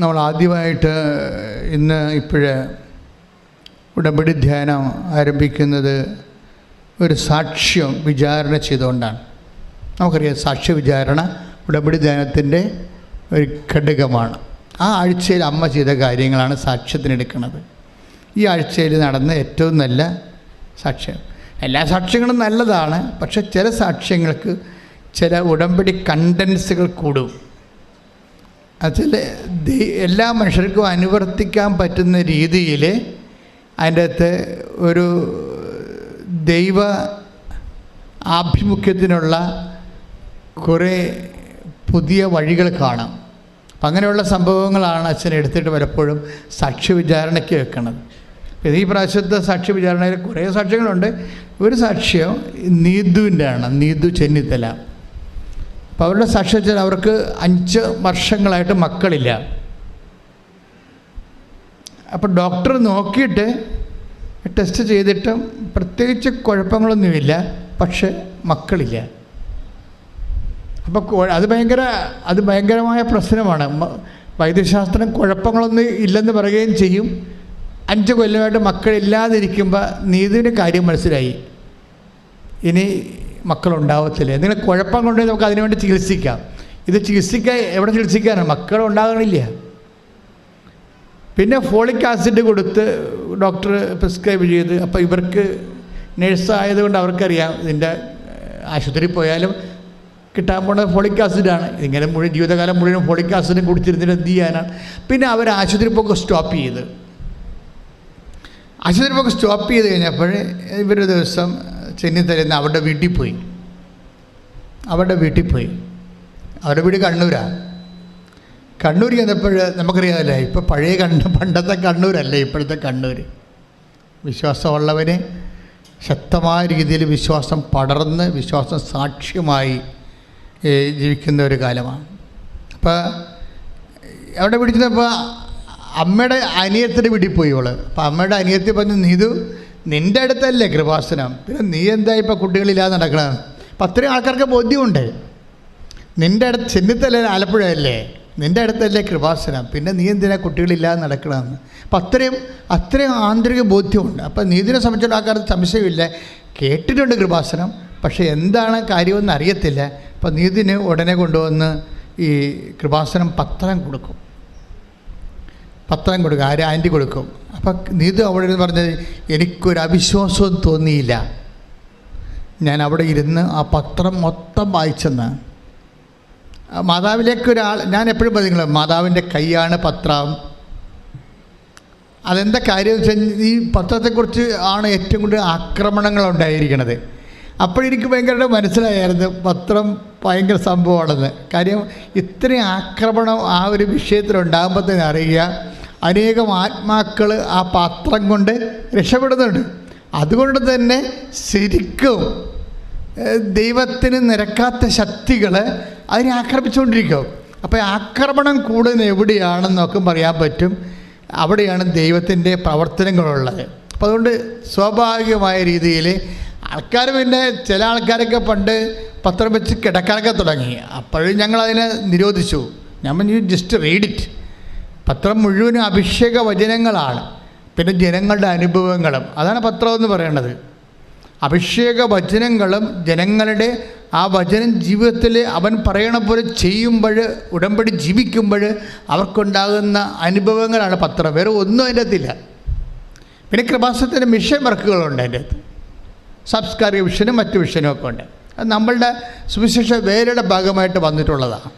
നമ്മൾ ആദ്യമായിട്ട് ഇപ്പോഴ് ഉടമ്പടി ധ്യാനം ആരംഭിക്കുന്നത് ഒരു സാക്ഷ്യം വിചാരണ ചെയ്തുകൊണ്ടാണ്. നമുക്കറിയാം, സാക്ഷ്യ വിചാരണ ഉടമ്പടി ധ്യാനത്തിൻ്റെ ഒരു ഘടകമാണ്. ആ ആഴ്ചയിൽ അമ്മ ചെയ്ത കാര്യങ്ങളാണ് സാക്ഷ്യത്തിനെടുക്കുന്നത്. ഈ ആഴ്ചയിൽ നടന്ന ഏറ്റവും നല്ല സാക്ഷ്യം. എല്ലാ സാക്ഷ്യങ്ങളും നല്ലതാണ്, പക്ഷെ ചില സാക്ഷ്യങ്ങൾക്ക് ചില ഉടമ്പടി കണ്ടൻസുകൾ കൂടും. അതിൽ എല്ലാ മനുഷ്യർക്കും അനുവർത്തിക്കാൻ പറ്റുന്ന രീതിയിൽ അതിൻ്റെ അകത്ത് ഒരു ദൈവ ആഭിമുഖ്യത്തിനുള്ള കുറേ പുതിയ വഴികൾ കാണാം. അപ്പം അങ്ങനെയുള്ള സംഭവങ്ങളാണ് അച്ഛൻ എടുത്തിട്ട് പലപ്പോഴും സാക്ഷ്യ വിചാരണയ്ക്ക് വെക്കുന്നത്. ഈ പ്രാവശ്യത്തെ സാക്ഷ്യ വിചാരണയിൽ കുറേ സാക്ഷ്യങ്ങളുണ്ട്. ഒരു സാക്ഷ്യം നീതുവിൻ്റെ ആണ്, നീതു ചെന്നിത്തല. അപ്പോൾ അവരുടെ സാക്ഷ്യം വെച്ചാൽ അവർക്ക് 5 വർഷങ്ങളായിട്ട് മക്കളില്ല. അപ്പോൾ ഡോക്ടർ നോക്കിയിട്ട് ടെസ്റ്റ് ചെയ്തിട്ടും പ്രത്യേകിച്ച് കുഴപ്പങ്ങളൊന്നുമില്ല, പക്ഷെ മക്കളില്ല. അപ്പോൾ അത് ഭയങ്കരമായ പ്രശ്നമാണ്. വൈദ്യശാസ്ത്രം കുഴപ്പങ്ങളൊന്നും ഇല്ലെന്ന് പറയുകയും ചെയ്യും. 5 കൊല്ലമായിട്ട് മക്കളില്ലാതിരിക്കുമ്പോൾ നീതിൻ്റെ കാര്യം മനസ്സിലായി, ഇനി മക്കളുണ്ടാവത്തില്ല. എന്തെങ്കിലും കുഴപ്പം കൊണ്ടുപോയി നമുക്ക് അതിനുവേണ്ടി ചികിത്സിക്കാം. ഇത് എവിടെ ചികിത്സിക്കാനാണ്? മക്കളുണ്ടാകണില്ല. പിന്നെ ഫോളിക് ആസിഡ് കൊടുത്ത് ഡോക്ടർ പ്രിസ്ക്രൈബ് ചെയ്ത്, അപ്പോൾ ഇവർക്ക് നേഴ്സായതുകൊണ്ട് അവർക്കറിയാം ഇതിൻ്റെ ആശുപത്രിയിൽ പോയാലും കിട്ടാൻ പോകുന്നത് ഫോളിക് ആസിഡാണ്. ഇങ്ങനെ ജീവിതകാലം മുഴുവൻ ഫോളിക് ആസിഡ് കുടിച്ചിരുന്നിട്ട് എന്ത് ചെയ്യാനാണ്? പിന്നെ അവർ ആശുപത്രി പോക്ക് സ്റ്റോപ്പ് ചെയ്ത് കഴിഞ്ഞപ്പോൾ ഇവരൊരു ദിവസം ചെന്നിത്തലേന്ന് അവരുടെ വീട്ടിൽ പോയി. അവരുടെ വീട് കണ്ണൂരാണ്. കണ്ണൂർ ചെന്നപ്പോൾ നമുക്കറിയാമല്ലേ, ഇപ്പോൾ പണ്ടത്തെ കണ്ണൂരല്ലേ ഇപ്പോഴത്തെ കണ്ണൂർ. വിശ്വാസമുള്ളവന് ശക്തമായ രീതിയിൽ വിശ്വാസം പടർന്ന് വിശ്വാസം സാക്ഷ്യമായി ജീവിക്കുന്ന ഒരു കാലമാണ്. അപ്പോൾ അവിടെ പിടിച്ചപ്പോൾ അമ്മയുടെ അനിയത്തിൻ്റെ വീട്ടിൽ പോയി ഇവള്. അപ്പോൾ അമ്മയുടെ അനിയത്തി പറഞ്ഞു, നീതു നിൻ്റെ അടുത്തല്ലേ കൃപാസനം, പിന്നെ നീ എന്താ ഇപ്പോൾ കുട്ടികളില്ലാതെ നടക്കണമെന്ന്. അപ്പം അത്രയും ആൾക്കാർക്ക് ബോധ്യമുണ്ട്. നിൻ്റെ അടുത്ത് ചെന്നിത്തല്ലേ, ആലപ്പുഴയല്ലേ, നിൻ്റെ അടുത്തല്ലേ കൃപാസനം, പിന്നെ നീ എന്തിനാ കുട്ടികളില്ലാതെ നടക്കണമെന്ന്. അപ്പം അത്രയും ആന്തരിക ബോധ്യമുണ്ട്. അപ്പം നീതിനെ സംബന്ധിച്ചുള്ള ആൾക്കാർക്ക് സംശയമില്ല, കേട്ടിട്ടുണ്ട് കൃപാസനം, പക്ഷേ എന്താണ് കാര്യമെന്ന് അറിയത്തില്ല. അപ്പം നീതിന് ഉടനെ കൊണ്ടുവന്ന് ഈ കൃപാസനം പത്രം കൊടുക്കും. ആൻറ്റി കൊടുക്കും. അപ്പം നീതു അവിടെ ഇരുന്ന് പറഞ്ഞത്, എനിക്കൊരു അവിശ്വാസവും തോന്നിയില്ല. ഞാൻ അവിടെ ഇരുന്ന് ആ പത്രം മൊത്തം വായിച്ചെന്ന്. മാതാവിലേക്ക് ഞാൻ എപ്പോഴും പറയുന്നത്, മാതാവിൻ്റെ കൈയാണ് പത്രം. അതെന്താ കാര്യം എന്ന് വെച്ചാൽ, ഈ പത്രത്തെക്കുറിച്ച് ആണ് ഏറ്റവും കൂടുതൽ ആക്രമണങ്ങളുണ്ടായിരിക്കുന്നത്. അപ്പോഴെനിക്ക് ഭയങ്കരമായിട്ട് മനസ്സിലായിരുന്നു പത്രം ഭയങ്കര സംഭവമാണെന്ന്. കാര്യം ഇത്രയും ആക്രമണം ആ ഒരു വിഷയത്തിലുണ്ടാകുമ്പോൾ തന്നെ അറിയുക, അനേകം ആത്മാക്കൾ ആ പത്രം കൊണ്ട് രക്ഷപ്പെടുന്നുണ്ട്. അതുകൊണ്ട് തന്നെ ശരിക്കും ദൈവത്തിന് നിരക്കാത്ത ശക്തികൾ അതിനെ ആക്രമിച്ചുകൊണ്ടിരിക്കും. അപ്പോൾ ആക്രമണം കൂടുതൽ എവിടെയാണെന്നൊക്കെ പറയാൻ പറ്റും. അവിടെയാണ് ദൈവത്തിൻ്റെ പ്രവർത്തനങ്ങളുള്ളത്. അപ്പോൾ അതുകൊണ്ട് സ്വാഭാവികമായ രീതിയിൽ ആൾക്കാർ, പിന്നെ ചില ആൾക്കാരൊക്കെ പണ്ട് പത്രം വെച്ച് കിടക്കാനൊക്കെ തുടങ്ങി. അപ്പോഴും ഞങ്ങളതിനെ നിരോധിച്ചു. ഞാൻ പറഞ്ഞു, ജസ്റ്റ് റീഡ് ഇറ്റ്. പത്രം മുഴുവനും അഭിഷേക വചനങ്ങളാണ്, പിന്നെ ജനങ്ങളുടെ അനുഭവങ്ങളും. അതാണ് പത്രം എന്ന് പറയുന്നത്. അഭിഷേക വചനങ്ങളും ജനങ്ങളുടെ ആ വചനം ജീവിതത്തിൽ അവൻ പറയണ പോലെ ചെയ്യുമ്പോൾ, ഉടമ്പടി ജീവിക്കുമ്പോൾ അവർക്കുണ്ടാകുന്ന അനുഭവങ്ങളാണ് പത്രം. വേറെ ഒന്നും അതിൻ്റെ അകത്തില്ല. പിന്നെ കൃപാസനത്തിൻ്റെ മിഷൻ വർക്കുകളുണ്ട് അതിൻ്റെ അകത്ത്. സാംസ്കാരിക വിഷനും മറ്റു വിഷനും ഒക്കെ ഉണ്ട്. അത് നമ്മളുടെ സുവിശേഷ വേലയുടെ ഭാഗമായിട്ട് വന്നിട്ടുള്ളതാണ്.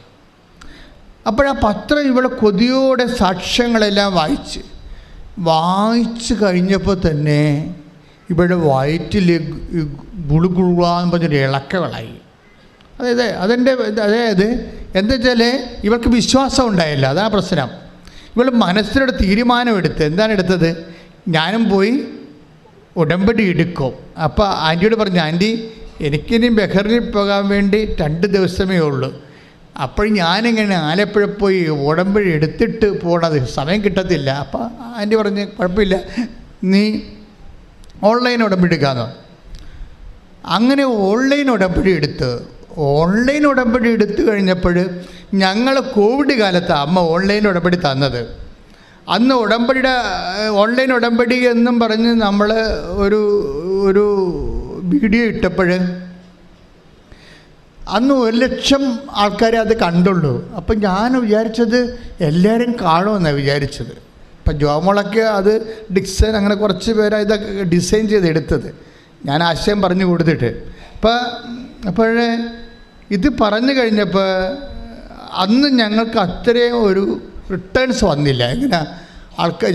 അപ്പോഴാ പത്രം ഇവിടെ കൊതിയോടെ സാക്ഷ്യങ്ങളെല്ലാം വായിച്ച് കഴിഞ്ഞപ്പോൾ തന്നെ ഇവിടെ വയറ്റിൽ ഗുളുഗുളാന്ന് പറഞ്ഞൊരു ഇളക്കങ്ങളായി. അതായത് എന്താ വെച്ചാൽ ഇവർക്ക് വിശ്വാസം ഉണ്ടായില്ല. അതാണ് പ്രശ്നം. ഇവൾ മനസ്സിനോട് തീരുമാനമെടുത്ത്, എന്താണ് എടുത്തത്? ഞാനും പോയി ഉടമ്പടി എടുക്കും. അപ്പോൾ ആൻറ്റിയോട് പറഞ്ഞു, ആൻറ്റി എനിക്കിനി ബഹറിനിൽ പോകാൻ വേണ്ടി 2 ദിവസമേ ഉള്ളൂ. അപ്പോൾ ഞാനിങ്ങനെ ആലപ്പുഴ പോയി ഉടമ്പടി എടുത്തിട്ട് പോകണത് സമയം കിട്ടത്തില്ല. അപ്പോൾ ആൻറ്റി പറഞ്ഞ്, കുഴപ്പമില്ല, നീ ഓൺലൈൻ ഉടമ്പടി എടുക്കാമെന്ന്. അങ്ങനെ ഓൺലൈൻ ഉടമ്പടി എടുത്ത് കഴിഞ്ഞപ്പോൾ ഞങ്ങൾ കോവിഡ് കാലത്ത് അമ്മ ഓൺലൈൻ ഉടമ്പടി തന്നത്. അന്ന് ഓൺലൈൻ ഉടമ്പടി എന്നും പറഞ്ഞ് നമ്മൾ ഒരു വീഡിയോ ഇട്ടപ്പോൾ അന്ന് 1,00,000 ആൾക്കാരെ അത് കണ്ടുള്ളൂ. അപ്പം ഞാൻ വിചാരിച്ചത് എല്ലാവരും കാണുമെന്നാണ് വിചാരിച്ചത്. ഇപ്പം ജോമോളൊക്കെ അത് ഡിക്സൺ അങ്ങനെ കുറച്ച് പേരാ ഇതൊക്കെ ഡിസൈൻ ചെയ്തെടുത്തത്. ഞാൻ ആശയം പറഞ്ഞു കൊടുത്തിട്ട് അപ്പോഴേ ഇത് പറഞ്ഞു കഴിഞ്ഞപ്പോൾ അന്ന് ഞങ്ങൾക്ക് അത്രയും ഒരു റിട്ടേൺസ് വന്നില്ല. എങ്ങനെ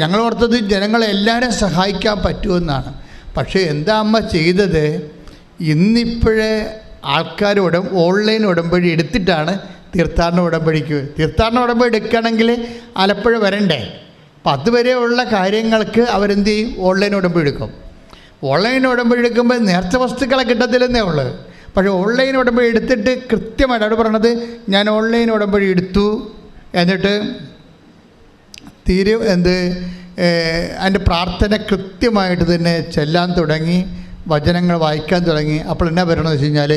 ഞങ്ങൾ ഓർത്തത് ജനങ്ങളെല്ലാവരും സഹായിക്കാൻ പറ്റുമെന്നാണ്. പക്ഷേ എന്താ അമ്മ ചെയ്തത്, ഇന്നിപ്പോഴേ ആൾക്കാർ ഓൺലൈൻ ഉടമ്പടി എടുത്തിട്ടാണ് തീർത്ഥാടന ഉടമ്പടി എടുക്കണമെങ്കിൽ ആലപ്പുഴ വരണ്ടേ. അപ്പം അതുവരെയുള്ള കാര്യങ്ങൾക്ക് അവരെന്ത് ചെയ്യും, ഓൺലൈൻ ഉടമ്പടി എടുക്കും. ഓൺലൈൻ ഉടമ്പടി എടുക്കുമ്പോൾ നേർച്ച വസ്തുക്കളെ കിട്ടത്തില്ലെന്നേ ഉള്ളൂ. പക്ഷേ ഓൺലൈൻ ഉടമ്പടി എടുത്തിട്ട് കൃത്യമായിട്ട് അവിടെ പറയണത്, ഞാൻ ഓൺലൈൻ ഉടമ്പടി എടുത്തു, എന്നിട്ട് അതിൻ്റെ പ്രാർത്ഥന കൃത്യമായിട്ട് തന്നെ ചെല്ലാൻ തുടങ്ങി, വചനങ്ങൾ വായിക്കാൻ തുടങ്ങി. അപ്പോൾ എന്നാ പറയണമെന്ന് വെച്ച് കഴിഞ്ഞാൽ,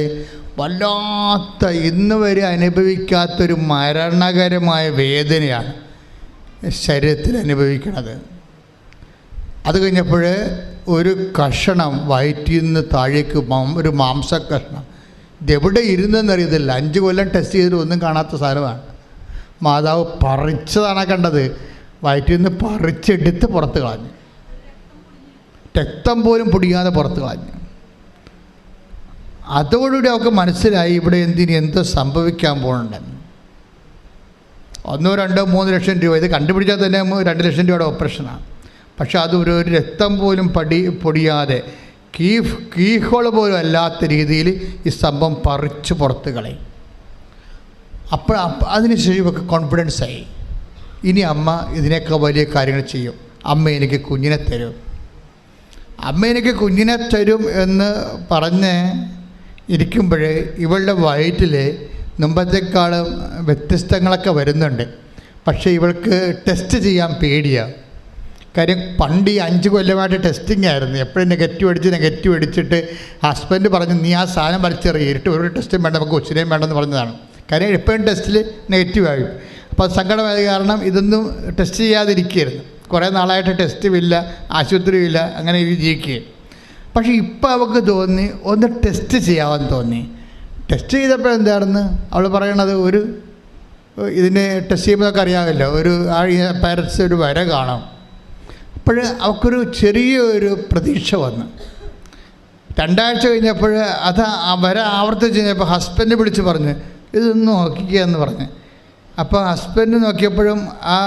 വല്ലാത്ത ഇന്ന് വരെ അനുഭവിക്കാത്തൊരു മരണകരമായ വേദനയാണ് ശരീരത്തിൽ അനുഭവിക്കണത്. അത് കഴിഞ്ഞപ്പോൾ ഒരു കഷണം വയറ്റിൽ നിന്ന് താഴേക്ക് ഒരു മാംസക്കഷണം, ഇതെവിടെ ഇരുന്നെന്നറിയത്തില്ല. 5 കൊല്ലം ടെസ്റ്റ് ചെയ്തിട്ട് ഒന്നും കാണാത്ത സാധനമാണ്. മാതാവ് പറിച്ചതാണ് കണ്ടത്, വയറ്റിൽ നിന്ന് പറിച്ചെടുത്ത് പുറത്ത് കളഞ്ഞു, രക്തം പോലും പൊടിയാതെ പുറത്ത് കളഞ്ഞു. അതോടുകൂടി അവർക്ക് മനസ്സിലായി ഇവിടെ എന്തോ സംഭവിക്കാൻ പോകുന്നുണ്ടെന്ന്. 1, 2, 3 ലക്ഷം രൂപ, ഇത് കണ്ടുപിടിച്ചാൽ തന്നെ 2 ലക്ഷം രൂപയുടെ ഓപ്പറേഷനാണ്. പക്ഷെ അത് ഒരു രക്തം പോലും പൊടിയാതെ കീഹോൾ പോലും അല്ലാത്ത രീതിയിൽ ഈ സംഭവം പറിച്ച് പുറത്ത് കളയും. അപ്പോൾ അതിനുശേഷം ഇവർക്ക് കോൺഫിഡൻസായി, ഇനി അമ്മ ഇതിനേക്കാൾ വലിയ കാര്യങ്ങൾ ചെയ്യും. അമ്മ എനിക്ക് കുഞ്ഞിനെ തരും എന്ന് പറഞ്ഞ് ഇരിക്കുമ്പോൾ ഇവളുടെ വയറ്റിൽ മുമ്പത്തേക്കാളും വ്യത്യസ്തങ്ങളൊക്കെ വരുന്നുണ്ട്. പക്ഷേ ഇവൾക്ക് ടെസ്റ്റ് ചെയ്യാൻ പേടിയാണ്. കാര്യം പണ്ട് ഈ 5 കൊല്ലമായിട്ട് ടെസ്റ്റിംഗ് ആയിരുന്നു. എപ്പോഴും നെഗറ്റീവ് അടിച്ചിട്ട് ഹസ്ബൻഡ് പറഞ്ഞു, നീ ആ സാധനം വലിച്ചെറിയിട്ട് ഒരു ടെസ്റ്റും വേണ്ട, നമുക്ക് കൊച്ചിനെയും വേണ്ടെന്ന് പറഞ്ഞതാണ്. കാര്യം എപ്പോഴും ടെസ്റ്റിൽ നെഗറ്റീവായി. അപ്പോൾ സങ്കടമായത് കാരണം ഇതൊന്നും ടെസ്റ്റ് ചെയ്യാതിരിക്കുകയായിരുന്നു. കുറേ നാളായിട്ട് ടെസ്റ്റുമില്ല, ആശുപത്രിയില്ല, അങ്ങനെ ജീവിക്കുകയും. പക്ഷേ ഇപ്പോൾ അവൾക്ക് തോന്നി ഒന്ന് ടെസ്റ്റ് ചെയ്യാമെന്ന് തോന്നി. ടെസ്റ്റ് ചെയ്തപ്പോൾ എന്താണെന്ന് അവൾ പറയണത്, ഇതിന് ടെസ്റ്റ് ചെയ്യുമ്പോൾ നമുക്ക് അറിയാമല്ലോ, പാരൻസ് ഒരു വര കാണാം. അപ്പോൾ അവൾക്കൊരു ചെറിയൊരു പ്രതീക്ഷ വന്നു. 2 ആഴ്ച കഴിഞ്ഞപ്പോൾ അത് വര ആവർത്തിച്ച് കഴിഞ്ഞപ്പോൾ ഹസ്ബൻഡ് വിളിച്ച് പറഞ്ഞു, ഇതൊന്ന് നോക്കിക്കുക എന്ന് പറഞ്ഞ്. അപ്പോൾ ഹസ്ബൻഡ് നോക്കിയപ്പോഴും ആ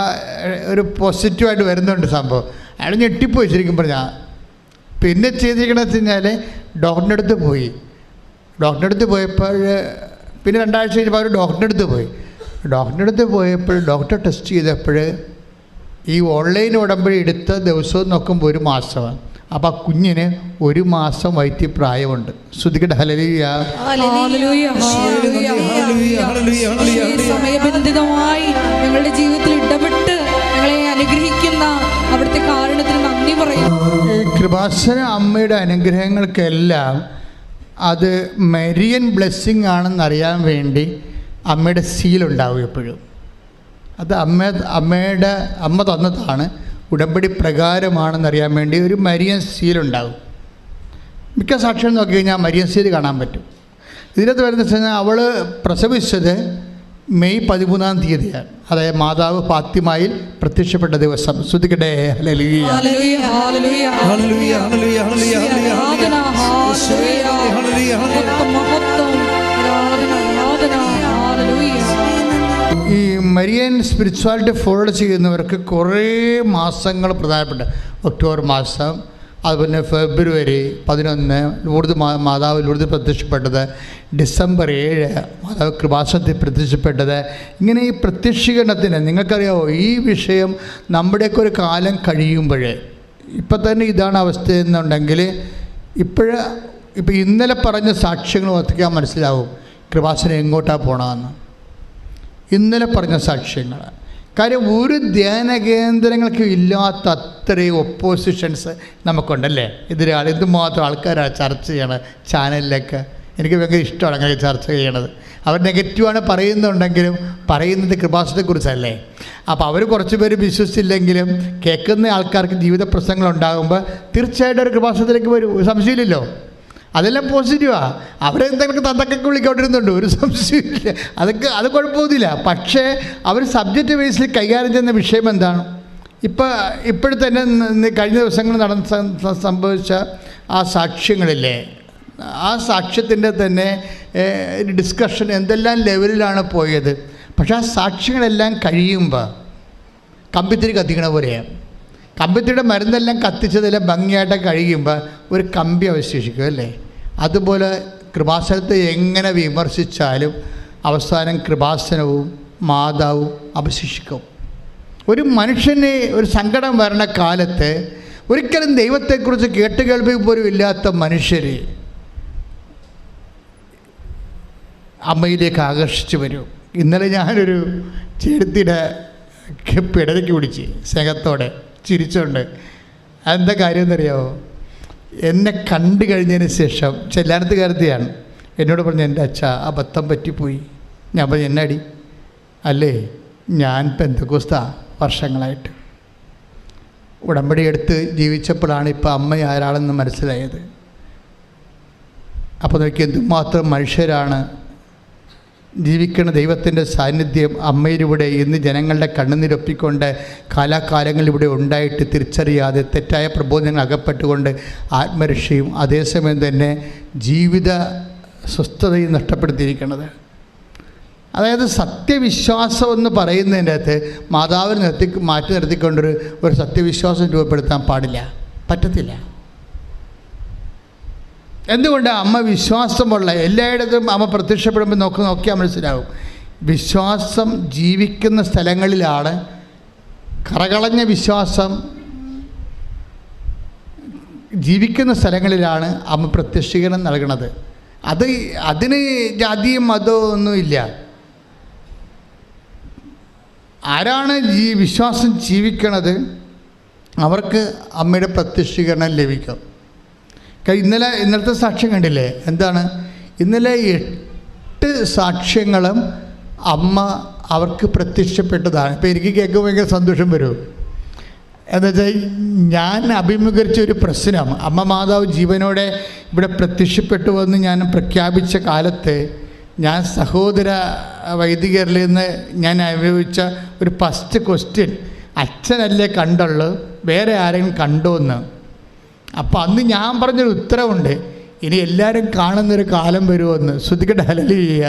ഒരു പോസിറ്റീവായിട്ട് വരുന്നുണ്ട് സംഭവം. അയാൾ ഞെട്ടിപ്പോയി ശരിക്കും പറഞ്ഞാൽ. പിന്നെ ചെയ്തിരിക്കണമെന്ന് വെച്ച് കഴിഞ്ഞാൽ ഡോക്ടറിൻ്റെ അടുത്ത് പോയപ്പോൾ പിന്നെ 2 ആഴ്ച കഴിഞ്ഞപ്പോൾ അവർ ഡോക്ടറിൻ്റെ അടുത്ത് പോയപ്പോൾ ഡോക്ടർ ടെസ്റ്റ് ചെയ്തപ്പോൾ ഈ ഓൺലൈൻ ഉടമ്പടി എടുത്ത ദിവസവും നോക്കുമ്പോൾ 1 മാസമാണ്. അപ്പം ആ കുഞ്ഞിന് 1 മാസം വയറ്റി പ്രായമുണ്ട്. ശ്രുതികട ഹല്ലേലൂയ. സമയബന്ധിതമായി ഞങ്ങളുടെ ജീവിതത്തിൽ ഇടപെട്ട് ഞങ്ങളെ അനുഗ്രഹിക്കുന്ന അവിടുത്തെ കാരണത്തിന് നന്ദി പറയുന്നു. കൃപാസന അമ്മയുടെ അനുഗ്രഹങ്ങൾക്കെല്ലാം അത് മരിയൻ ബ്ലെസ്സിങ് ആണെന്നറിയാൻ വേണ്ടി അമ്മയുടെ സീലുണ്ടാവും എപ്പോഴും. അത് അമ്മ തന്നതാണ്, ഉടമ്പടി പ്രകാരമാണെന്നറിയാൻ വേണ്ടി ഒരു മരിയൻ സീലുണ്ടാകും. മിക്ക സാക്ഷ്യം നോക്കി കഴിഞ്ഞാൽ മരിയൻ സീൽ കാണാൻ പറ്റും. ഇതിനകത്ത് വരുന്ന വെച്ച് കഴിഞ്ഞാൽ അവൾ പ്രസവിച്ചത് മെയ് 13-ാം തീയതിയാണ്. അതായത് മാതാവ് ഫാത്തിമയിൽ പ്രത്യക്ഷപ്പെട്ട ദിവസം. ശ്രുതിക്കട്ടെ ഹല്ലേലൂയ. ഈ മരിയൻ സ്പിരിച്വാലിറ്റി ഫോളോ ചെയ്യുന്നവർക്ക് കുറേ മാസങ്ങൾ പ്രധാനപ്പെട്ട ഒക്ടോബർ മാസം, അതുപോലെ ഫെബ്രുവരി 11 മാതാവ് ലൂർദ് പ്രത്യക്ഷപ്പെട്ടത്, ഡിസംബർ 7 മാതാവ് കൃപാസനത്തിൽ പ്രത്യക്ഷപ്പെട്ടത്. ഇങ്ങനെ ഈ പ്രത്യക്ഷീകരണത്തിന് നിങ്ങൾക്കറിയാമോ, ഈ വിഷയം നമ്മുടെയൊക്കെ ഒരു കാലം കഴിയുമ്പോഴേ, ഇപ്പം തന്നെ ഇതാണ് അവസ്ഥ എന്നുണ്ടെങ്കിൽ ഇപ്പോൾ ഇന്നലെ പറഞ്ഞ സാക്ഷ്യങ്ങൾ ഒത്തിക്കാൻ മനസ്സിലാവും കൃപാസനം എങ്ങോട്ടാണ് പോകണമെന്ന്. ഇന്നലെ പറഞ്ഞ സാക്ഷ്യങ്ങൾ, കാര്യം ഒരു ധ്യാന കേന്ദ്രങ്ങൾക്ക് ഇല്ലാത്ത അത്രയും ഒപ്പോസിഷൻസ് നമുക്കുണ്ടല്ലേ. എന്തുമാത്രം ആൾക്കാരാണ് ചർച്ച ചെയ്യണത് ചാനലിലൊക്കെ. എനിക്ക് ഭയങ്കര ഇഷ്ടമാണ് അങ്ങനെ ചർച്ച ചെയ്യണത്. അവർ നെഗറ്റീവാണ് പറയുന്നുണ്ടെങ്കിലും പറയുന്നത് കൃപാസനത്തെക്കുറിച്ചല്ലേ. അപ്പോൾ അവർ കുറച്ച് പേര് വിശ്വസിച്ചില്ലെങ്കിലും കേൾക്കുന്ന ആൾക്കാർക്ക് ജീവിത പ്രശ്നങ്ങളുണ്ടാകുമ്പോൾ തീർച്ചയായിട്ടും ഒരു കൃപാസനത്തിലേക്ക് വരും, ഒരു സംശയമില്ലല്ലോ. അതെല്ലാം പോസിറ്റീവാണ്. അവരെന്തെങ്കിലും തന്തക്കൊക്കെ വിളിക്കൊണ്ടിരുന്നുണ്ട്, ഒരു സംശയമില്ല, അത് കുഴപ്പമൊന്നുമില്ല. പക്ഷേ അവർ സബ്ജക്റ്റ് ബേസിൽ കൈകാര്യം ചെയ്യുന്ന വിഷയം എന്താണ്? ഇപ്പോഴത്തെ തന്നെ കഴിഞ്ഞ ദിവസങ്ങൾ സംഭവിച്ച ആ സാക്ഷ്യങ്ങളില്ലേ, ആ സാക്ഷ്യത്തിൻ്റെ തന്നെ ഡിസ്കഷൻ എന്തെല്ലാം ലെവലിലാണ് പോയത്. പക്ഷേ ആ സാക്ഷ്യങ്ങളെല്ലാം കഴിയുമ്പോൾ കമ്പിത്തിരി കത്തിക്കണ പോലെയാണ്. കമ്പിത്തിരിയുടെ മരുന്നെല്ലാം കത്തിച്ചതെല്ലാം ഭംഗിയായിട്ട് കഴിയുമ്പോൾ ഒരു കമ്പി അവശേഷിക്കും അല്ലേ. അതുപോലെ കൃപാസനത്തെ എങ്ങനെ വിമർശിച്ചാലും അവസാനം കൃപാസനവും മാതാവും അവശേഷിക്കും. ഒരു മനുഷ്യന് ഒരു സങ്കടം വരണ കാലത്ത് ഒരിക്കലും ദൈവത്തെക്കുറിച്ച് കേട്ടുകേൾവി പോലും ഇല്ലാത്ത മനുഷ്യർ അമ്മയിലേക്ക് ആകർഷിച്ചു വരും. ഇന്നലെ ഞാനൊരു ചെടുത്തിയുടെ പിടരയ്ക്ക് പിടിച്ച് സ്നേഹത്തോടെ ചിരിച്ചുകൊണ്ട്. അതെന്താ കാര്യം എന്നറിയാമോ? എന്നെ കണ്ടു കഴിഞ്ഞതിന് ശേഷം ചെല്ലാനത്തുകാരത്തെയാണ് എന്നോട് പറഞ്ഞു, എൻ്റെ അച്ഛ അബദ്ധം പറ്റിപ്പോയി. ഞാൻ പറഞ്ഞു, എന്നാടി? അല്ലേ, ഞാൻ പെന്തക്കോസ്താ വർഷങ്ങളായിട്ട് ഉടമ്പടി എടുത്ത് ജീവിച്ചപ്പോഴാണ് ഇപ്പോൾ അമ്മ ആരാളെന്ന് മനസ്സിലായത്. അപ്പോൾ നോക്കി എന്തുമാത്രം മനുഷ്യരാണ് ജീവിക്കുന്ന. ദൈവത്തിൻ്റെ സാന്നിധ്യം അമ്മയിലൂടെ ഇന്ന് ജനങ്ങളുടെ കണ്ണുനീരൊപ്പിക്കൊണ്ട് കാലാകാലങ്ങളിലൂടെ ഉണ്ടായിട്ട് തിരിച്ചറിയാതെ തെറ്റായ പ്രബോധനങ്ങൾ അകപ്പെട്ടുകൊണ്ട് ആത്മരക്ഷയും അതേസമയം തന്നെ ജീവിത സ്വസ്ഥതയും നഷ്ടപ്പെടുത്തിയിരിക്കുന്നത്. അതായത് സത്യവിശ്വാസം എന്ന് പറയുന്നതിൻ്റെ അകത്ത് മാതാവിനെ മാറ്റി നിർത്തിക്കൊണ്ടൊരു സത്യവിശ്വാസം രൂപപ്പെടുത്താൻ പാടില്ല, പറ്റത്തില്ല. എന്തുകൊണ്ട്? അമ്മ വിശ്വാസമുള്ള എല്ലായിടത്തും അമ്മ പ്രത്യക്ഷപ്പെടുമ്പോൾ നോക്കിയാൽ മനസ്സിലാവും. വിശ്വാസം ജീവിക്കുന്ന സ്ഥലങ്ങളിലാണ്, കറകളഞ്ഞ വിശ്വാസം ജീവിക്കുന്ന സ്ഥലങ്ങളിലാണ് അമ്മ പ്രത്യക്ഷീകരണം നൽകുന്നത്. അതിന് ജാതിയും മതവും ഒന്നുമില്ല. ആരാണ് വിശ്വാസം ജീവിക്കണത് അവർക്ക് അമ്മയുടെ പ്രത്യക്ഷീകരണം ലഭിക്കും. ഇന്നലത്തെ സാക്ഷ്യം കണ്ടില്ലേ? എന്താണ്? ഇന്നലെ 8 സാക്ഷ്യങ്ങളും അമ്മ അവർക്ക് പ്രത്യക്ഷപ്പെട്ടതാണ്. ഇപ്പോൾ എനിക്ക് കേൾക്കുമ്പോൾ ഭയങ്കര സന്തോഷം വരും. എന്നുവെച്ചാൽ ഞാൻ അഭിമുഖീകരിച്ച ഒരു പ്രശ്നം അമ്മ മാതാവ് ജീവനോടെ ഇവിടെ പ്രത്യക്ഷപ്പെട്ടുവെന്ന് ഞാൻ പ്രഖ്യാപിച്ച കാലത്ത് ഞാൻ സഹോദര വൈദികരിൽ നിന്ന് ഞാൻ അനുഭവിച്ച ഒരു ഫസ്റ്റ് ക്വസ്റ്റ്യൻ, അച്ഛനല്ലേ കണ്ടുള്ളൂ, വേറെ ആരെങ്കിലും കണ്ടോ എന്ന്. അപ്പോൾ അന്ന് ഞാൻ പറഞ്ഞൊരു ഉത്തരവുണ്ട്, ഇനി എല്ലാവരും കാണുന്നൊരു കാലം വരുമെന്ന്. ശ്രദ്ധിക്കട്ടെ. ഹല്ലേലൂയ.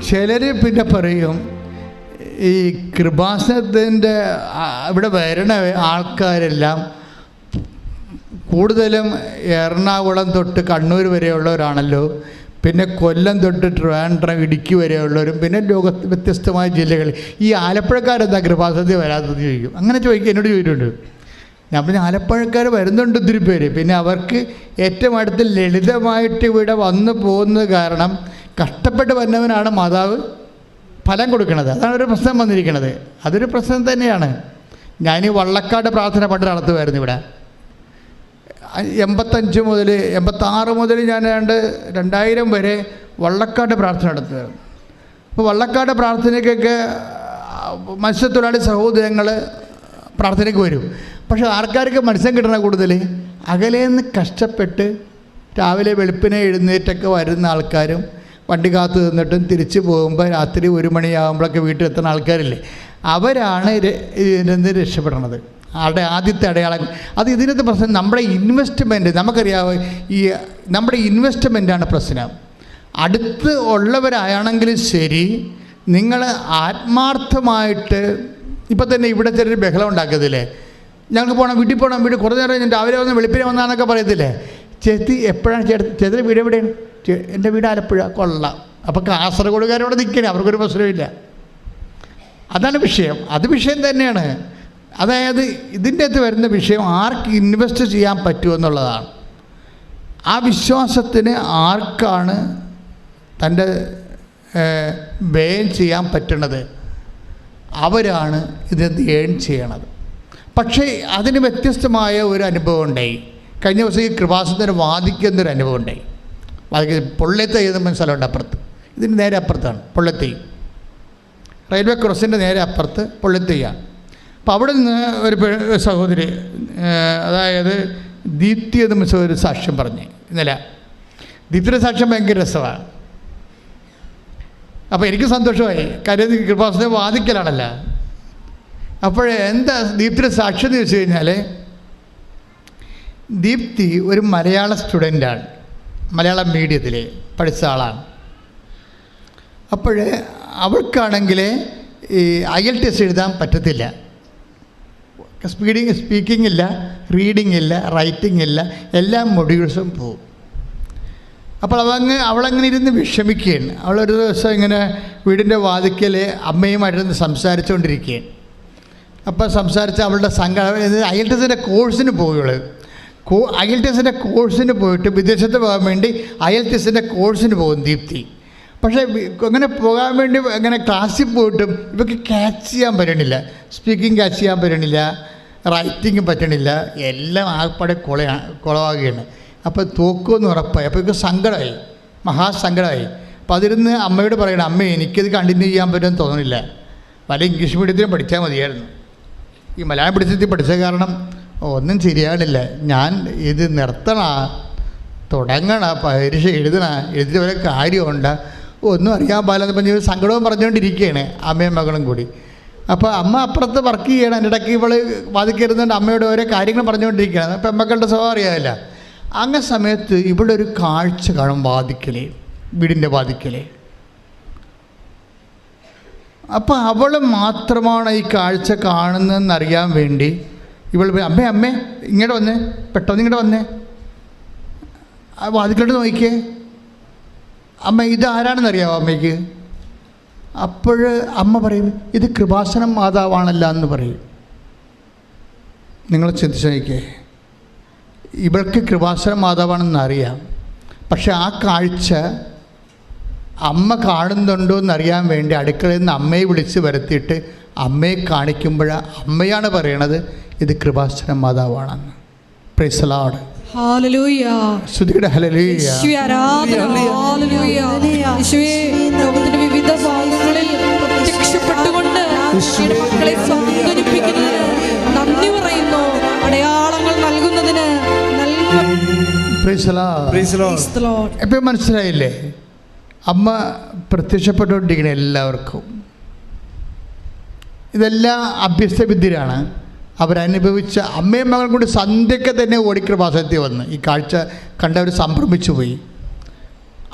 ചിലർ പിന്നെ പറയും ഈ കൃപാസനത്തിൻ്റെ ഇവിടെ വരണ ആൾക്കാരെല്ലാം കൂടുതലും എറണാകുളം തൊട്ട് കണ്ണൂർ വരെയുള്ളവരാണല്ലോ, പിന്നെ കൊല്ലം തൊട്ട് ട്രിവാൻഡ്രം ഇടുക്കി വരെയുള്ളവരും, പിന്നെ ലോകത്ത് വ്യത്യസ്തമായ ജില്ലകൾ. ഈ ആലപ്പുഴക്കാരെന്താ കൃപാസനത്തിൽ വരാത്തത് ചോദിക്കും. അങ്ങനെ ചോദിക്കും, എന്നോട് ചോദിച്ചിട്ടുണ്ട്. ഞാൻ പറഞ്ഞ ആലപ്പുഴക്കാർ വരുന്നുണ്ട് ഒത്തിരി പേര്. പിന്നെ അവർക്ക് ഏറ്റവും അടുത്ത് ലളിതമായിട്ട് ഇവിടെ വന്നു പോകുന്നത് കാരണം കഷ്ടപ്പെട്ട് വന്നവനാണ് മാതാവ് ഫലം കൊടുക്കുന്നത്. അതാണ് ഒരു പ്രശ്നം വന്നിരിക്കുന്നത്. അതൊരു പ്രശ്നം തന്നെയാണ്. ഞാൻ ഈ വള്ളക്കാട് പ്രാർത്ഥന പണ്ട് നടത്തുമായിരുന്നു ഇവിടെ. 85 മുതൽ 86 മുതൽ ഞാൻ 2000 വരെ വള്ളക്കാട് പ്രാർത്ഥന നടത്തുമായിരുന്നു. അപ്പോൾ വള്ളക്കാട് പ്രാർത്ഥനയ്ക്കൊക്കെ മത്സ്യത്തൊഴിലാളി സഹോദരങ്ങൾ പ്രാർത്ഥനയ്ക്ക് വരും. പക്ഷേ ആൾക്കാർക്ക് മത്സ്യം കിട്ടണ കൂടുതൽ അകലേന്ന് കഷ്ടപ്പെട്ട് രാവിലെ വെളുപ്പിനെ എഴുന്നേറ്റൊക്കെ വരുന്ന ആൾക്കാരും വണ്ടി കാത്തു നിന്നിട്ടും തിരിച്ചു പോകുമ്പോൾ രാത്രി 1 മണിയാകുമ്പോഴൊക്കെ വീട്ടിലെത്തുന്ന ആൾക്കാരില്ലേ, അവരാണ് ഇതിൽ രക്ഷപ്പെടണത്. ആളുടെ ആദ്യത്തെ അടയാളം അത്. ഇതിനകത്ത് പ്രശ്നം നമ്മുടെ ഇൻവെസ്റ്റ്മെൻറ്റ്. നമുക്കറിയാമോ, ഈ നമ്മുടെ ഇൻവെസ്റ്റ്മെൻറ്റാണ് പ്രശ്നം. അടുത്ത് ഉള്ളവരാണെങ്കിലും ശരി, നിങ്ങൾ ആത്മാർത്ഥമായിട്ട് ഇപ്പം തന്നെ ഇവിടെ ചിലർ ബഹളം ഉണ്ടാക്കത്തില്ലേ, ഞങ്ങൾക്ക് പോകണം, വീട്ടിൽ പോകണം, വീട്ടിൽ കുറേ നേരം ഞാൻ രാവിലെ വന്ന് വെളുപ്പിനെ വന്നാന്നൊക്കെ പറയത്തില്ലേ. ചേച്ചി എപ്പോഴാണ് ചേട്ടൻ്റെ വീട് എവിടെയാണ്? എൻ്റെ വീട് ആലപ്പുഴ. കൊള്ളാം. അപ്പോൾ കാസർഗോഡുകാരോട് നിൽക്കണേ, അവർക്കൊരു പ്രശ്നമില്ല. അതാണ് വിഷയം. അത് വിഷയം തന്നെയാണ്. അതായത് ഇതിൻ്റെ അകത്ത് വരുന്ന വിഷയം ആർക്ക് ഇൻവെസ്റ്റ് ചെയ്യാൻ പറ്റുമെന്നുള്ളതാണ്. ആ വിശ്വാസത്തിന് ആർക്കാണ് തൻ്റെ വ്യയം ചെയ്യാൻ പറ്റണത്, അവരാണ് ഇതിന് ഏൺ ചെയ്യണത്. പക്ഷേ അതിന് വ്യത്യസ്തമായ ഒരു അനുഭവം ഉണ്ടായി. കഴിഞ്ഞ ദിവസം ഈ കൃപാസനത്തിന് വാദിക്കുന്നൊരു അനുഭവം ഉണ്ടായി. പൊള്ളത്തെ എഴുതുമ്പോൾ സ്ഥലമുണ്ട് അപ്പുറത്ത്, ഇതിന് നേരെ അപ്പുറത്താണ് പൊള്ളത്തൈ, റെയിൽവേ ക്രോസിൻ്റെ നേരെ അപ്പുറത്ത് പൊള്ളത്തൈയാണ്. അപ്പോൾ അവിടെ നിന്ന് ഒരു സഹോദരി, അതായത് ദീപ്തി എന്ന ഒരു സാക്ഷ്യം പറഞ്ഞ് ഇന്നലെ. ദീപ്തിയുടെ സാക്ഷ്യം ഭയങ്കര രസമാണ്. അപ്പോൾ എനിക്ക് സന്തോഷമായി, കാര്യം കൃപാസനം വാദിക്കലാണല്ലോ. അപ്പോൾ എന്താ ദീപ്തിയുടെ സാക്ഷ്യം എന്ന് ചോദിച്ചു കഴിഞ്ഞാൽ, ദീപ്തി ഒരു മലയാള സ്റ്റുഡൻ്റാണ്, മലയാളം മീഡിയത്തിൽ പഠിച്ച ആളാണ്. അപ്പോൾ അവൾക്കാണെങ്കിൽ ഈ IELTS എഴുതാൻ പറ്റത്തില്ല. സ്പീക്കിംഗ് ഇല്ല, റീഡിംഗ് ഇല്ല, റൈറ്റിംഗ് ഇല്ല, എല്ലാ മൊഡ്യൂൾസും പോവും. അപ്പോൾ അവളങ്ങനെ ഇരുന്ന് വിഷമിക്കുകയാണ്. അവളൊരു ദിവസം ഇങ്ങനെ വീടിൻ്റെ വാതിക്കൽ അമ്മയുമായിട്ടിരുന്ന് സംസാരിച്ചുകൊണ്ടിരിക്കുകയാണ്. അപ്പോൾ സംസാരിച്ച് അവളുടെ IELTSൻ്റെ കോഴ്സിന് പോവുകയുള്ളൂ. IELTSൻ്റെ കോഴ്സിന് പോയിട്ട് വിദേശത്ത് പോകാൻ വേണ്ടി IELTSൻ്റെ കോഴ്സിന് പോകും ദീപ്തി. പക്ഷേ അങ്ങനെ പോകാൻ വേണ്ടി അങ്ങനെ ക്ലാസ്സിൽ പോയിട്ടും ഇവർക്ക് ക്യാച്ച് ചെയ്യാൻ പറ്റണില്ല. സ്പീക്കിംഗ് ക്യാച്ച് ചെയ്യാൻ പറ്റണില്ല, റൈറ്റിംഗ് പറ്റണില്ല, എല്ലാം ആകപ്പാടെ കുളമാകുകയാണ്. അപ്പോൾ തോക്കുമെന്ന് ഉറപ്പായി. അപ്പോൾ ഇവർക്ക് സങ്കടമായി, മഹാസങ്കടമായി. അപ്പോൾ അതിരുന്ന് അമ്മയോട് പറയണം, അമ്മ എനിക്കിത് കണ്ടിന്യൂ ചെയ്യാൻ പറ്റുമെന്ന് തോന്നുന്നില്ല, വല്ല ഇംഗ്ലീഷ് മീഡിയത്തിലും പഠിച്ചാൽ മതിയായിരുന്നു. ഈ മലയാളം പഠിച്ചത്തിൽ പഠിച്ച കാരണം ഒന്നും ശരിയാണില്ല, ഞാൻ ഇത് തുടങ്ങണ പരീക്ഷ എഴുതിയിട്ട് വരെ കാര്യമുണ്ട്, ഒന്നും അറിയാൻ പാടില്ലെന്ന് പറഞ്ഞ് സങ്കടവും പറഞ്ഞുകൊണ്ടിരിക്കുകയാണ് അമ്മയും മകളും കൂടി. അപ്പോൾ അമ്മ അപ്പുറത്ത് വർക്ക് ചെയ്യണം, എൻ്റെ ഇടയ്ക്ക് ഇവൾ വാദിക്കരുന്നുണ്ട്, അമ്മയോട് ഓരോ കാര്യങ്ങൾ പറഞ്ഞുകൊണ്ടിരിക്കുകയാണ്. അപ്പം മക്കളുടെ സ്വഭാവം അറിയാമല്ല. അങ്ങനെ സമയത്ത് ഇവിടെ ഒരു കാഴ്ച കാണും വാതിക്കൽ, വീടിൻ്റെ വാതിക്കൽ. അപ്പോൾ അവൾ മാത്രമാണ് ഈ കാഴ്ച കാണുന്നതെന്നറിയാൻ വേണ്ടി ഇവൾ അമ്മേ ഇങ്ങോട്ട് വന്നേ, പെട്ടെന്ന് ഇങ്ങോട്ട് വന്നേ, വാതിക്കലോട്ട് നോക്കിയേ, അമ്മ ഇതാരാണെന്നറിയാമോ അമ്മയ്ക്ക്? അപ്പോൾ അമ്മ പറയും, ഇത് കൃപാസനം മാതാവാണല്ല എന്ന് പറയും. നിങ്ങൾ ചിന്തിച്ച് നോക്കിയേ, ഇവൾക്ക് കൃപാസനം മാതാവാണെന്ന് അറിയാം, പക്ഷെ ആ കാഴ്ച അമ്മ കാണുന്നുണ്ടോ എന്നറിയാൻ വേണ്ടി അടുക്കളയിൽ നിന്ന് അമ്മയെ വിളിച്ച് വരുത്തിയിട്ട് അമ്മയെ കാണിക്കുമ്പോഴാണ് അമ്മയാണ് പറയണത് ഇത് കൃപാസനം മാതാവാണെന്ന്. Praise the lord. ഹല്ലേലൂയ. സ്തുതിയുടെ ഹല്ലേലൂയ. യേശുവേ ആരാധന. ഹല്ലേലൂയ. യേശുവേ ലോകത്തിന്റെ വിവിധ ഭാഗങ്ങളിൽ പ്രത്യക്ഷപ്പെട്ടുകൊണ്ട് അങ്ങയുടെ മക്കളെ സാന്ത്വനിപ്പിക്കുന്നതിന് നന്ദി പറയുന്നു. അടയാളങ്ങൾ നൽകുന്നതിന് പ്രൈസ് ദി ലോർഡ്. എപ്പോൾ മനസ്സിലായില്ലേ? അമ്മ പ്രത്യക്ഷപ്പെട്ടുകൊണ്ടിരിക്കുന്ന എല്ലാവർക്കും ഇതെല്ലാം അഭ്യസ്തവിദ്യരാണ്. അവരനുഭവിച്ച അമ്മയും മകളും കൂടി സന്ധ്യയ്ക്ക് തന്നെ ഓടിക്കൃപാസനത്തിൽ വന്ന് ഈ കാഴ്ച കണ്ടവർ സംഭ്രമിച്ചു പോയി.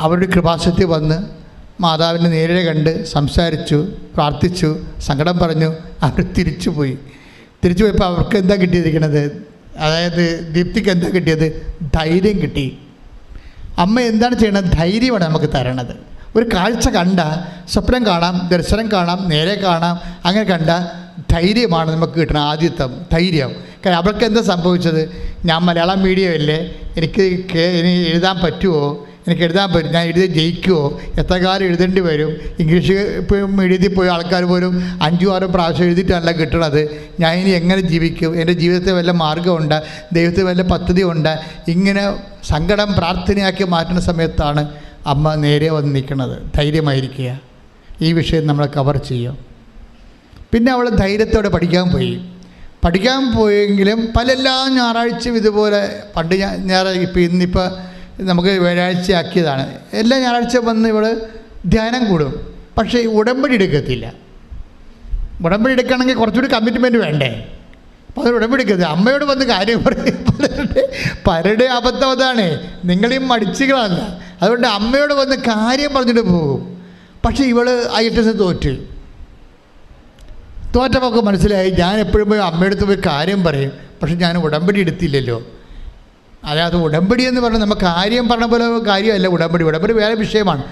അവരുടെ കൃപാസനത്തിൽ വന്ന് മാതാവിനെ നേരെ കണ്ട് സംസാരിച്ചു, പ്രാർത്ഥിച്ചു, സങ്കടം പറഞ്ഞു. അവർ തിരിച്ചു പോയപ്പോൾ അവർക്ക് എന്താ കിട്ടിയിരിക്കണത്? അതായത് ദീപ്തിക്ക് എന്താ കിട്ടിയത്? ധൈര്യം കിട്ടി. അമ്മ എന്താണ് ചെയ്യണത്? ധൈര്യമാണ് നമുക്ക് തരണത്. ഒരു കാഴ്ച കണ്ട, സ്വപ്നം കാണാം, ദർശനം കാണാം, നേരെ കാണാം, അങ്ങനെ കണ്ട ധൈര്യമാണ് നമുക്ക് കിട്ടണം. ആദ്യത്തെ ധൈര്യം. കാരണം അവൾക്ക് എന്താ സംഭവിച്ചത്? ഞാൻ മലയാളം മീഡിയമല്ലേ, എനിക്ക് ഇനി എഴുതാൻ പറ്റുമോ, എനിക്ക് എഴുതാൻ പറ്റും, ഞാൻ എഴുതി ജയിക്കുമോ, എത്ര കാലം എഴുതേണ്ടി വരും, ഇംഗ്ലീഷ് ഇപ്പോൾ മീഡിയത്തിൽ പോയ ആൾക്കാർ പോലും 5-6 പ്രാവശ്യം എഴുതിയിട്ടല്ല കിട്ടണത്, ഞാൻ ഇനി എങ്ങനെ ജീവിക്കും, എൻ്റെ ജീവിതത്തിൽ വല്ല മാർഗമുണ്ട്, ദൈവത്തിൽ വല്ല പദ്ധതി ഉണ്ട്, ഇങ്ങനെ സങ്കടം പ്രാർത്ഥനയാക്കി മാറ്റുന്ന സമയത്താണ് അമ്മ നേരെ വന്ന് നിൽക്കുന്നത്. ധൈര്യമായിരിക്കുക, ഈ വിഷയം നമ്മൾ കവർ ചെയ്യും. പിന്നെ അവൾ ധൈര്യത്തോടെ പഠിക്കാൻ പോയെങ്കിലും എല്ലാ ഞായറാഴ്ചയും ഇതുപോലെ പണ്ട് ഇന്നിപ്പോൾ നമുക്ക് വ്യാഴാഴ്ച ആക്കിയതാണ്. എല്ലാ ഞായറാഴ്ച വന്ന് ഇവൾ ധ്യാനം കൂടും. പക്ഷേ ഉടമ്പടി എടുക്കത്തില്ല. ഉടമ്പടി എടുക്കുകയാണെങ്കിൽ കുറച്ചുകൂടി കമ്മിറ്റ്മെൻറ്റ് വേണ്ടേ? അപ്പോൾ അത് ഉടമ്പടി എടുക്കത്തില്ല. അമ്മയോട് വന്ന് കാര്യം പറയും. പലരുടെ അബദ്ധം അതാണ്, നിങ്ങളെയും മടിച്ചുകളല്ല. അതുകൊണ്ട് അമ്മയോട് വന്ന് കാര്യം പറഞ്ഞിട്ട് പോകും. പക്ഷേ ഇവൾ IELTS തോറ്റപ്പോൾ മനസ്സിലായി, ഞാൻ എപ്പോഴും പോയി അമ്മയടുത്ത് പോയി കാര്യം പറയും, പക്ഷെ ഞാൻ ഉടമ്പടി എടുത്തില്ലല്ലോ. അതായത് ഉടമ്പടി എന്ന് പറഞ്ഞാൽ നമുക്ക് കാര്യം പറഞ്ഞ പോലെ കാര്യമല്ല. ഉടമ്പടി വേറെ വിഷയമാണ്.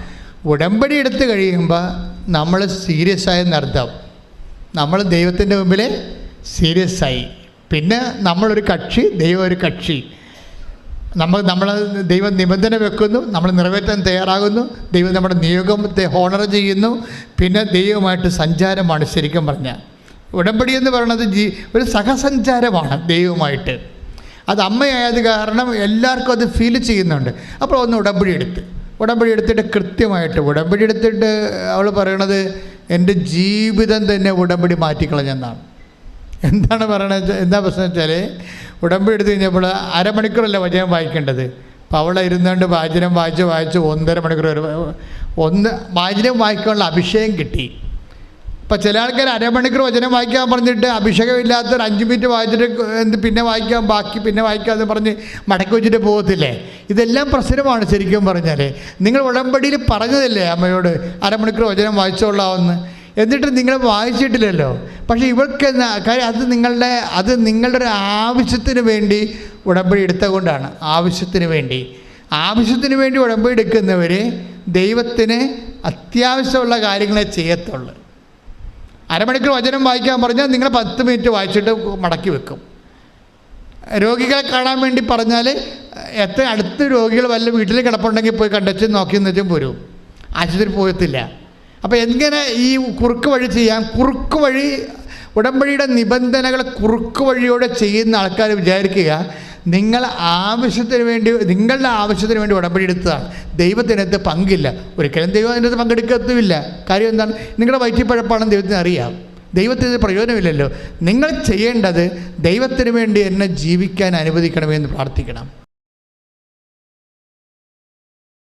ഉടമ്പടി എടുത്ത് കഴിയുമ്പോൾ നമ്മൾ സീരിയസ് ആയെന്നർത്ഥം. നമ്മൾ ദൈവത്തിൻ്റെ മുമ്പിൽ സീരിയസ് ആയി. പിന്നെ നമ്മളൊരു കക്ഷി, ദൈവം ഒരു കക്ഷി. നമ്മൾ ദൈവം നിബന്ധന വെക്കുന്നു, നമ്മൾ നിറവേറ്റാൻ തയ്യാറാകുന്നു, ദൈവം നമ്മുടെ നിയോഗത്തെ ഹോണർ ചെയ്യുന്നു. പിന്നെ ദൈവമായിട്ട് സഞ്ചാരമാണ്. ശരിക്കും പറഞ്ഞാൽ ഉടമ്പടി എന്ന് പറയുന്നത് ഒരു സഹസഞ്ചാരമാണ് ദൈവമായിട്ട്. അത് അമ്മയായത് കാരണം എല്ലാവർക്കും അത് ഫീൽ ചെയ്യുന്നുണ്ട്. അപ്പോൾ ഒന്ന് ഉടമ്പടി എടുത്തിട്ട് കൃത്യമായിട്ട് ഉടമ്പടി എടുത്തിട്ട് അവൾ പറയണത് എൻ്റെ ജീവിതം തന്നെ ഉടമ്പടി മാറ്റിക്കളഞ്ഞെന്നാണ്. എന്താണ് പറയണത്? എന്താ പ്രശ്നം വെച്ചാൽ ഉടമ്പടി എടുത്ത് കഴിഞ്ഞപ്പോൾ അരമണിക്കൂറല്ല വചനം വായിക്കേണ്ടത്. അപ്പോൾ അവളെ ഇരുന്നുകൊണ്ട് വചനം വായിച്ച് 1.5 മണിക്കൂർ വചനം വായിക്കാനുള്ള അഭിഷേകം കിട്ടി. അപ്പോൾ ചില ആൾക്കാർ അരമണിക്കൂർ വചനം വായിക്കാൻ പറഞ്ഞിട്ട് അഭിഷേകമില്ലാത്തൊരു 5 മിനിറ്റ് വായിച്ചിട്ട് പിന്നെ വായിക്കാം പിന്നെ വായിക്കാമെന്ന് പറഞ്ഞ് മടക്കി വെച്ചിട്ട് പോകത്തില്ലേ? ഇതെല്ലാം പ്രശ്നമാണ് ശരിക്കും പറഞ്ഞാൽ. നിങ്ങൾ ഉടമ്പടിയിൽ പറഞ്ഞതല്ലേ അമ്മയോട് അരമണിക്കൂർ വചനം വായിച്ചോളാമെന്ന്, എന്നിട്ട് നിങ്ങൾ വായിച്ചിട്ടില്ലല്ലോ. പക്ഷേ ഇവർക്ക് കാര്യം അത് നിങ്ങളുടെ ഒരു ആവശ്യത്തിന് വേണ്ടി ഉടമ്പടി എടുത്തുകൊണ്ടാണ്. ആവശ്യത്തിന് വേണ്ടി ഉടമ്പടി എടുക്കുന്നവർ ദൈവത്തിന് അത്യാവശ്യമുള്ള കാര്യങ്ങളെ ചെയ്യത്തുള്ളൂ. അരമണിക്കൂർ വചനം വായിക്കാൻ പറഞ്ഞാൽ നിങ്ങൾ 10 മിനിറ്റ് വായിച്ചിട്ട് മടക്കി വെക്കും. രോഗികളെ കാണാൻ വേണ്ടി പറഞ്ഞാൽ എത്ര അടുത്ത് രോഗികൾ വല്ല വീട്ടിൽ കിടപ്പുണ്ടെങ്കിൽ പോയി കണ്ടെച്ചും നോക്കിയെന്ന് വെച്ചും പോരും, ആശുപത്രി പോകത്തില്ല. അപ്പോൾ എങ്ങനെ ഈ കുറുക്ക് വഴി ചെയ്യാം? കുറുക്ക് വഴി ഉടമ്പടിയുടെ നിബന്ധനകൾ കുറുക്ക് വഴിയോടെ ചെയ്യുന്ന ആൾക്കാർ വിചാരിക്കുക നിങ്ങളുടെ ആവശ്യത്തിന് വേണ്ടി ഉടമ്പടി എടുത്തതാണ്, ദൈവത്തിനകത്ത് പങ്കില്ല. ഒരിക്കലും ദൈവം അതിനകത്ത് പങ്കെടുക്കത്തുമില്ല. കാര്യം എന്താണ്? നിങ്ങളുടെ വയറ്റിപ്പഴപ്പാണെന്ന് ദൈവത്തിന് അറിയാം. ദൈവത്തിന് പ്രയോജനമില്ലല്ലോ. നിങ്ങൾ ചെയ്യേണ്ടത് ദൈവത്തിന് വേണ്ടി എന്നെ ജീവിക്കാൻ അനുവദിക്കണമെന്ന് പ്രാർത്ഥിക്കണം.